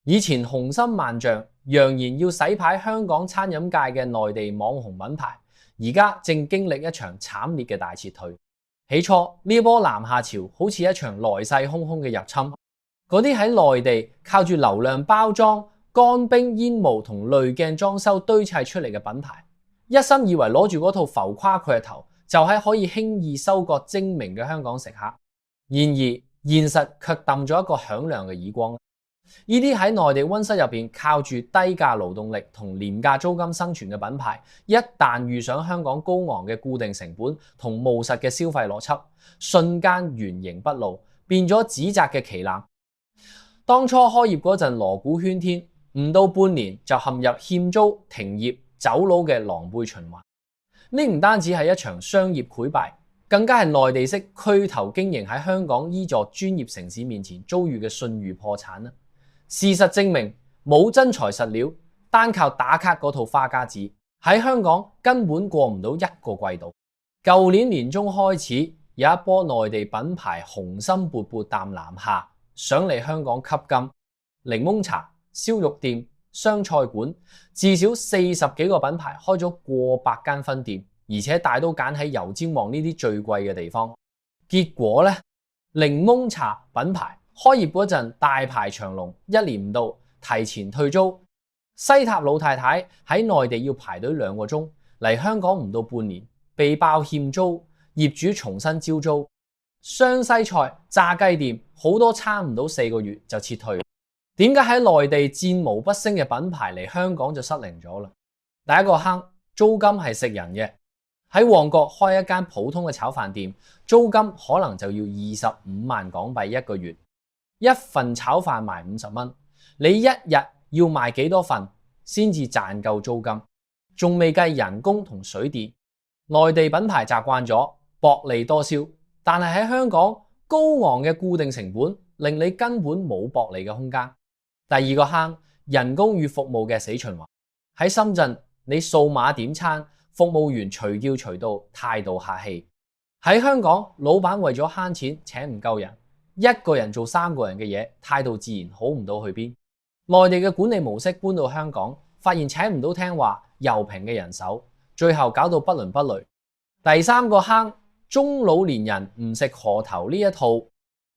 以前雄心萬丈，揚言要洗牌香港餐飲界嘅內地網紅品牌，而家正經歷一場慘烈嘅大撤退。起初呢波南下潮好似一場來勢洶洶嘅入侵，嗰啲喺內地靠住流量包裝、乾冰煙霧同濾鏡裝修堆砌出嚟嘅品牌，一心以為攞住嗰套浮誇佢嘅頭，就係可以輕易收割精明嘅香港食客。然而現實卻抌咗一個響亮嘅耳光。呢啲喺內地溫室入邊靠住低價勞動力同廉價租金生存嘅品牌，一旦遇上香港高昂嘅固定成本同務實嘅消費邏輯，瞬間原形畢露，變咗指責嘅旗艦。當初開業嗰陣鑼鼓喧天，唔到半年就陷入欠租、停業、走佬嘅狼狽循環。呢唔單止係一場商業潰敗，更加係內地式區頭經營喺香港依座專業城市面前遭遇嘅信譽破產啦。事實證明，冇真材實料，單靠打卡嗰套花家子，喺香港根本過唔到一個季度。舊年年中開始，有一波內地品牌雄心勃勃淡南下，想嚟香港吸金。檸檬茶、燒肉店、湘菜館，至少40幾個品牌開咗過百間分店，而且大都揀喺油尖旺呢啲最貴嘅地方。結果呢，檸檬茶品牌開業嗰陣大排長龍，一年唔到提前退租。西塔老太太喺內地要排隊2個鐘，嚟香港唔到半年，被爆欠租，業主重新招租。湘西菜炸雞店好多差唔到4個月就撤退。點解喺內地戰無不勝嘅品牌嚟香港就失靈咗啦？第一個坑，租金係食人嘅。喺旺角開一間普通嘅炒飯店，租金可能就要25萬港幣一個月。一份炒飯賣50蚊，你一日要賣幾多份先至賺夠租金？仲未計人工同水電。內地品牌習慣咗薄利多銷，但係喺香港高昂嘅固定成本令你根本冇薄利嘅空間。第二個坑，人工與服務嘅死循環。喺深圳，你數碼點餐，服務員隨叫隨到，態度客氣。喺香港，老闆為咗慳錢請唔夠人，一個人做3個人嘅嘢，態度自然好唔到去邊。內地嘅管理模式搬到香港，發現請唔到聽話又平嘅人手，最後搞到不倫不類。第三個坑，中老年人唔食河頭呢一套。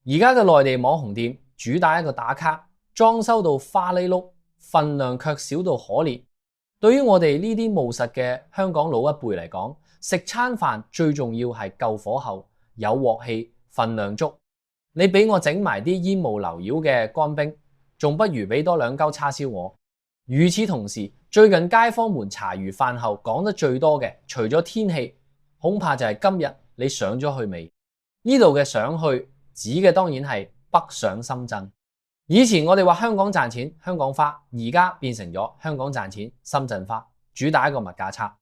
而家嘅內地網紅店主打一個打卡，裝修到花哩碌，份量卻少到可憐。對於我哋呢啲務實嘅香港老一輩嚟講，食餐飯最重要係夠火候、有鑊氣、份量足。你俾我整埋啲煙霧繚繞嘅乾冰，仲不如俾多2嚿叉燒我。與此同時，最近街坊們茶餘飯後講得最多嘅，除咗天氣，恐怕就係今日你上咗去未？呢度嘅上去指嘅當然係北上深圳。以前我哋話香港賺錢香港花，而家變成咗香港賺錢深圳花，主打一個物價差。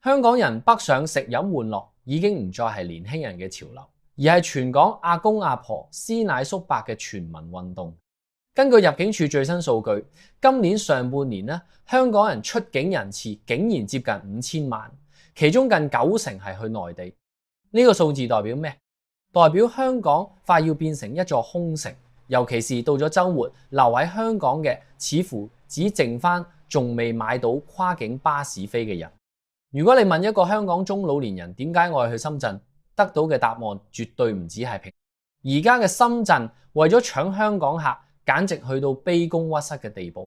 香港人北上食飲玩樂已經唔再係年輕人嘅潮流，而係全港阿公阿婆、師奶叔伯嘅全民運動。根據入境處最新數據，今年上半年香港人出境人次竟然接近5000萬，其中近90%係去內地。呢個數字代表咩？代表香港快要變成一座空城。尤其是到咗週末，留喺香港嘅似乎只剩翻仲未買到跨境巴士飛嘅人。如果你問一個香港中老年人點解我係去深圳，得到嘅答案絕對唔止係平。而家嘅深圳為咗搶香港客，簡直去到卑躬屈膝嘅地步。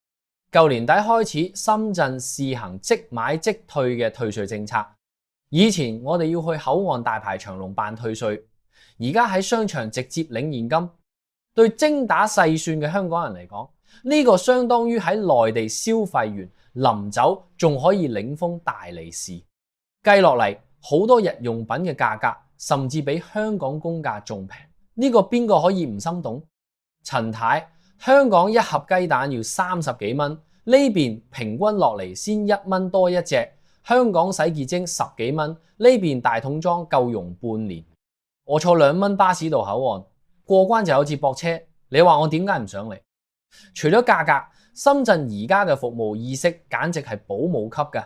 舊年底開始，深圳試行即買即退嘅退稅政策。以前我哋要去口岸大排長龍辦退稅，而家喺商場直接領現金。對精打細算嘅香港人嚟講，呢個相當於喺內地消費完臨走仲可以領封大利是。計落嚟，好多日用品嘅價格甚至比香港公價仲平。呢個邊個可以唔心動？陳太，香港一盒雞蛋要30幾蚊，呢邊平均落嚟先1蚊多一隻。香港洗潔精10幾蚊，呢邊大桶裝夠用半年。我坐2蚊巴士到口岸，過關就有接駁車，你話我點解唔上嚟？除咗價格，深圳而家嘅服務意識簡直係保姆級㗎。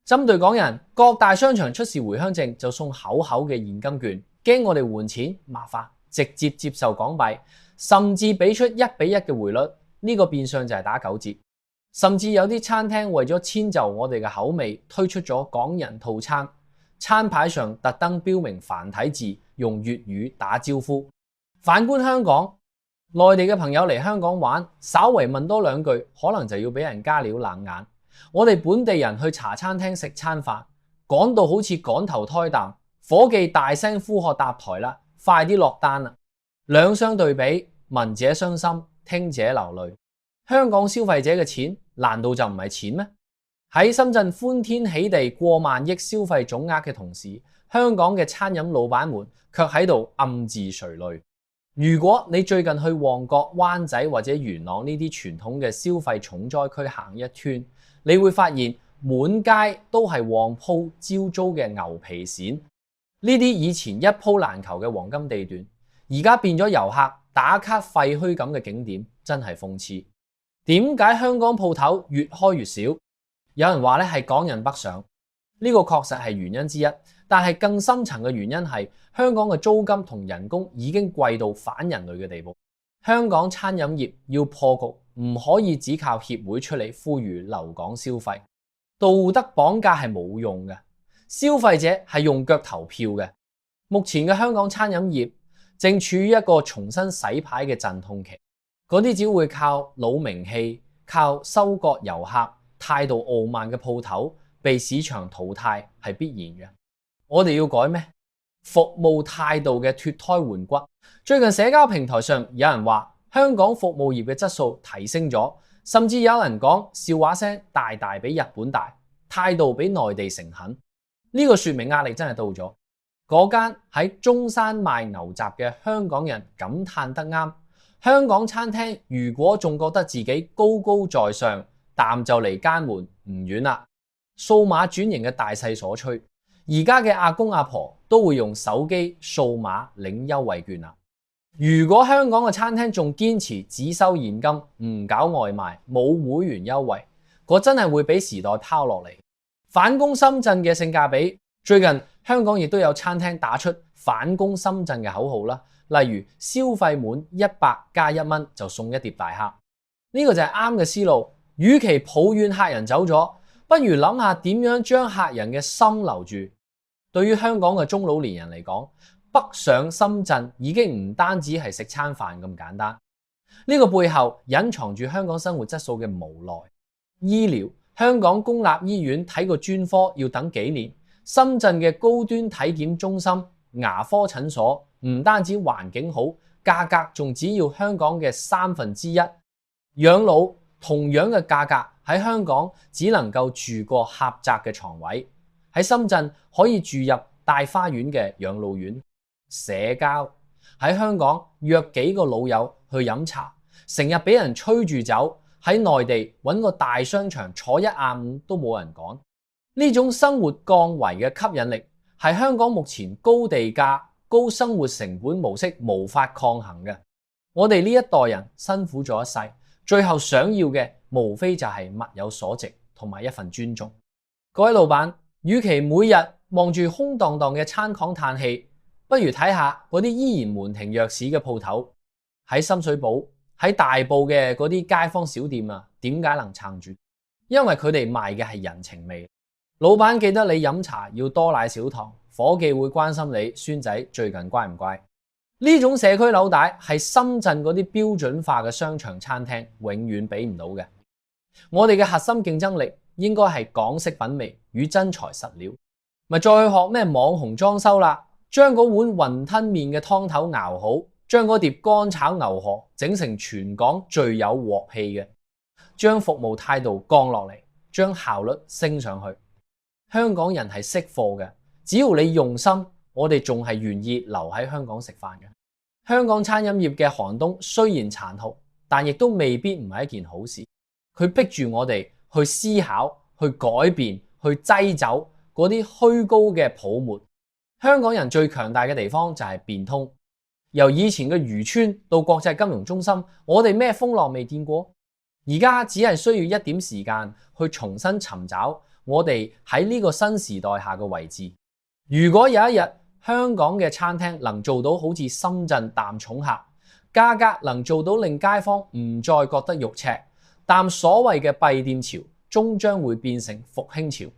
針對港人，各大商場出示回鄉證就送厚厚嘅現金券，驚我哋換錢麻煩，直接接受港幣，甚至俾出1:1嘅匯率。呢個變相就係打9折。甚至有啲餐廳為咗遷就我哋嘅口味，推出咗港人套餐，餐牌上特登標明繁體字，用粵語打招呼。反觀香港，內地嘅朋友嚟香港玩，稍為問多兩句，可能就要俾人加料冷眼。我哋本地人去茶餐廳食餐飯，趕到好似趕頭胎啖，伙計大聲呼喝搭台啦，快啲落單啦！兩相對比，聞者傷心，聽者流淚。香港消費者嘅錢難道就唔係錢咩？喺深圳歡天喜地過萬億消費總額嘅同時，香港嘅餐飲老闆們卻喺度暗自垂淚。如果你最近去旺角、灣仔或者元朗呢啲傳統嘅消費重災區行一圈，你會發現滿街都係旺鋪招租嘅牛皮癬。呢啲以前一鋪難求嘅黃金地段，而家變咗遊客打卡廢墟咁嘅景點，真係諷刺。點解香港鋪頭越開越少？有人話咧係港人北上，呢個確實係原因之一，但係更深層嘅原因係香港嘅租金同人工已經貴到反人類嘅地步。香港餐飲業要破局，唔可以只靠協會出嚟呼籲留港消費，道德綁架係冇用嘅，消費者係用腳投票嘅。目前嘅香港餐飲業正處於一個重新洗牌嘅陣痛期。嗰啲只會靠老名氣、靠收割遊客、態度傲慢嘅鋪頭被市場淘汰係必然嘅。我哋要改咩？服務態度嘅脫胎換骨。最近社交平台上有人話香港服務業嘅質素提升咗，甚至有人講笑話聲大大比日本大，態度比內地誠懇。呢個說明壓力真係到咗。嗰間喺中山賣牛雜嘅香港人感嘆得啱。香港餐廳如果仲覺得自己高高在上，淡就嚟間門唔遠啦。數碼轉型嘅大勢所趨，而家嘅阿公阿婆都會用手機數碼領優惠券啦。如果香港嘅餐廳仲堅持只收現金，唔搞外賣，冇會員優惠，嗰真係會俾時代拋落嚟。反攻深圳嘅性價比，最近香港亦都有餐廳打出反攻深圳嘅口號啦。例如消費滿100加1蚊就送一碟大蝦，呢個就係啱嘅思路。與其抱怨客人走咗，不如諗下點樣將客人嘅心留住。對於香港嘅中老年人嚟講，北上深圳已經唔單止係食餐飯咁簡單，呢個背後隱藏住香港生活質素嘅無奈。醫療，香港公立醫院睇個專科要等幾年，深圳嘅高端體檢中心、牙科診所唔單止環境好，價格仲只要香港嘅1/3。養老同樣嘅價格喺香港只能夠住個狹窄嘅床位，喺深圳可以住入大花園嘅養老院。社交，喺香港約幾個老友去飲茶，成日俾人催住走，喺內地揾個大商場坐一下午都冇人趕。呢種生活降維嘅吸引力係香港目前高地價、高生活成本模式無法抗衡嘅。我哋呢一代人辛苦咗一世，最後想要嘅無非就係物有所值同埋一份尊重。各位老闆，與其每日望住空蕩蕩嘅餐巷嘆氣，不如睇下嗰啲依然門庭若市嘅鋪頭。喺深水埗、喺大埔嘅嗰啲街坊小店啊，點解能撐住？因為佢哋賣嘅係人情味。老闆記得你飲茶要多奶少糖，伙計會關心你孫仔最近乖唔乖。呢種社區紐帶係深圳嗰啲標準化嘅商場餐廳永遠俾唔到嘅。我哋嘅核心競爭力應該係港式品味與真材實料，咪再去學咩網紅裝修啦，將嗰碗雲吞麵嘅湯頭熬好，將嗰碟乾炒牛河整成全港最有鑊氣嘅，將服務態度降落嚟，將效率升上去。香港人係識貨嘅，只要你用心，我哋仲係願意留喺香港食飯嘅。香港餐飲業嘅寒冬雖然殘酷，但亦都未必唔係一件好事。佢逼住我哋去思考、去改變、去擠走嗰啲虛高嘅泡沫。香港人最強大嘅地方就係變通。由以前嘅漁村到國際金融中心，我哋咩風浪未見過？而家只係需要一點時間去重新尋找我哋喺呢個新時代下嘅位置。如果有一日香港嘅餐廳能做到好似深圳淡重客，價格能做到令街坊唔再覺得肉赤，但所謂嘅閉店潮終將會變成復興潮。